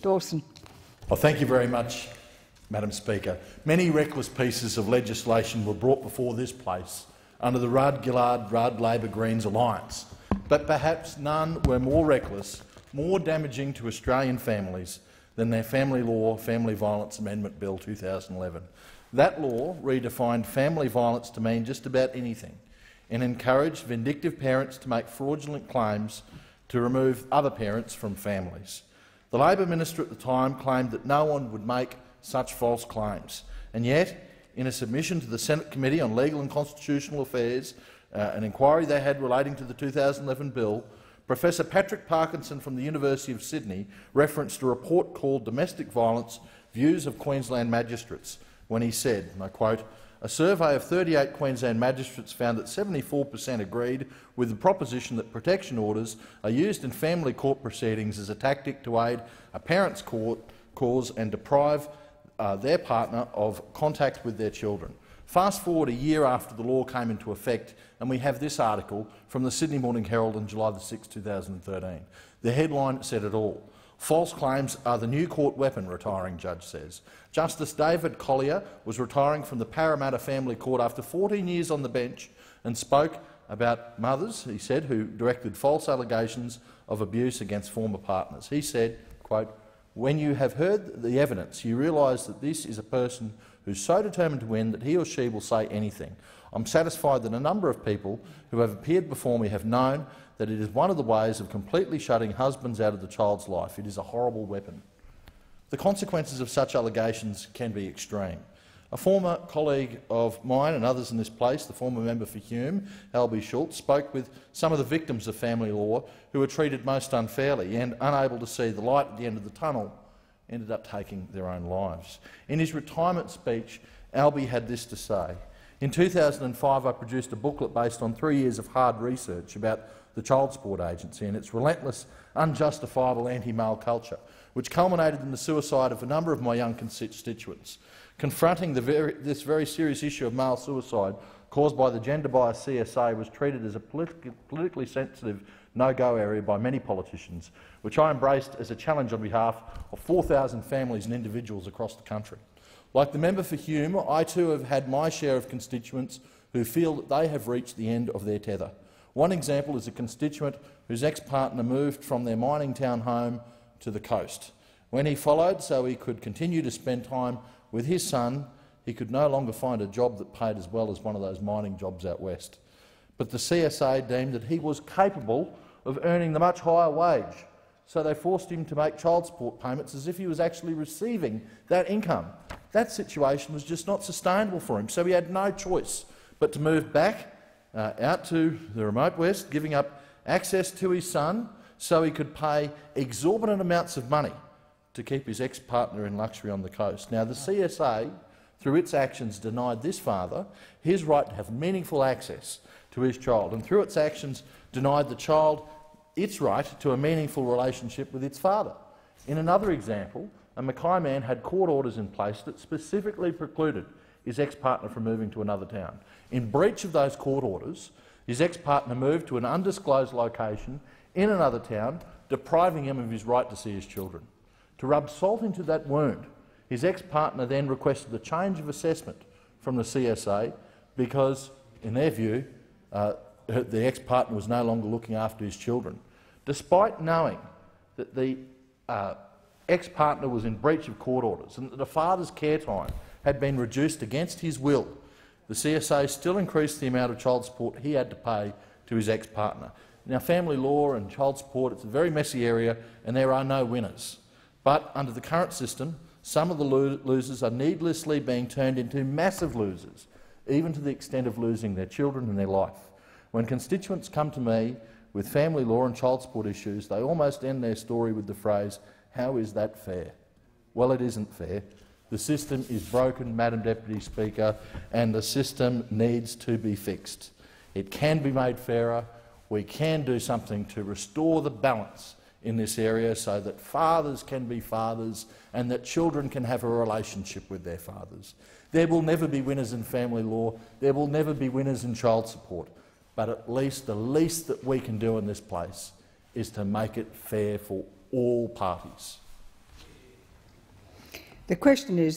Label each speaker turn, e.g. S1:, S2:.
S1: Dawson.
S2: Well, thank you very much, Madam Speaker. Many reckless pieces of legislation were brought before this place under the Rudd-Gillard-Rudd Labor-Greens alliance, but perhaps none were more reckless, more damaging to Australian families than their Family Law Family Violence Amendment Bill 2011. That law redefined family violence to mean just about anything and encouraged vindictive parents to make fraudulent claims to remove other parents from families. The Labor minister at the time claimed that no one would make such false claims, and yet, in a submission to the Senate Committee on Legal and Constitutional Affairs, an inquiry they had relating to the 2011 bill, Professor Patrick Parkinson from the University of Sydney referenced a report called Domestic Violence: Views of Queensland Magistrates, when he said, and I quote, "A survey of 38 Queensland magistrates found that 74% agreed with the proposition that protection orders are used in family court proceedings as a tactic to aid a parent's cause and deprive their partner of contact with their children." Fast forward a year after the law came into effect, and we have this article from the Sydney Morning Herald on July 6, 2013. The headline said it all. "False claims are the new court weapon," retiring judge says. Justice David Collier was retiring from the Parramatta Family Court after 14 years on the bench and spoke about mothers, he said, who directed false allegations of abuse against former partners. He said, quote, "When you have heard the evidence, you realise that this is a person who's so determined to win that he or she will say anything. I'm satisfied that a number of people who have appeared before me have known that it is one of the ways of completely shutting husbands out of the child's life. It is a horrible weapon." The consequences of such allegations can be extreme. A former colleague of mine and others in this place, the former member for Hume, Albie Schultz, spoke with some of the victims of family law who were treated most unfairly and, unable to see the light at the end of the tunnel, ended up taking their own lives. In his retirement speech, Albie had this to say: "In 2005 I produced a booklet based on 3 years of hard research about the Child Support Agency and its relentless, unjustifiable anti-male culture, which culminated in the suicide of a number of my young constituents. Confronting this very serious issue of male suicide caused by the gender-biased CSA was treated as a politically sensitive no-go area by many politicians, which I embraced as a challenge on behalf of 4,000 families and individuals across the country. Like the member for Hume, I too have had my share of constituents who feel that they have reached the end of their tether. One example is a constituent whose ex-partner moved from their mining town home to the coast. When he followed so he could continue to spend time with his son, he could no longer find a job that paid as well as one of those mining jobs out west. But the CSA deemed that he was capable of earning the much higher wage, so they forced him to make child support payments as if he was actually receiving that income. That situation was just not sustainable for him, so he had no choice but to move back out to the remote west, giving up access to his son so he could pay exorbitant amounts of money to keep his ex-partner in luxury on the coast. Now, the CSA, through its actions, denied this father his right to have meaningful access to his child, and through its actions denied the child its right to a meaningful relationship with its father. In another example, a Mackay man had court orders in place that specifically precluded his ex-partner from moving to another town. In breach of those court orders, his ex-partner moved to an undisclosed location in another town, depriving him of his right to see his children. To rub salt into that wound, his ex-partner then requested a change of assessment from the CSA because, in their view, the ex-partner was no longer looking after his children. Despite knowing that the ex-partner was in breach of court orders and that the father's care time had been reduced against his will, the CSA still increased the amount of child support he had to pay to his ex-partner. Now, family law and child support, it's a very messy area and there are no winners. But under the current system, some of the losers are needlessly being turned into massive losers, even to the extent of losing their children and their life. When constituents come to me with family law and child support issues, they almost end their story with the phrase, "How is that fair?" Well, it isn't fair. The system is broken, Madam Deputy Speaker, and the system needs to be fixed. It can be made fairer. We can do something to restore the balance in this area so that fathers can be fathers and that children can have a relationship with their fathers. There will never be winners in family law. There will never be winners in child support. But at least the least that we can do in this place is to make it fair for all parties.
S1: The question is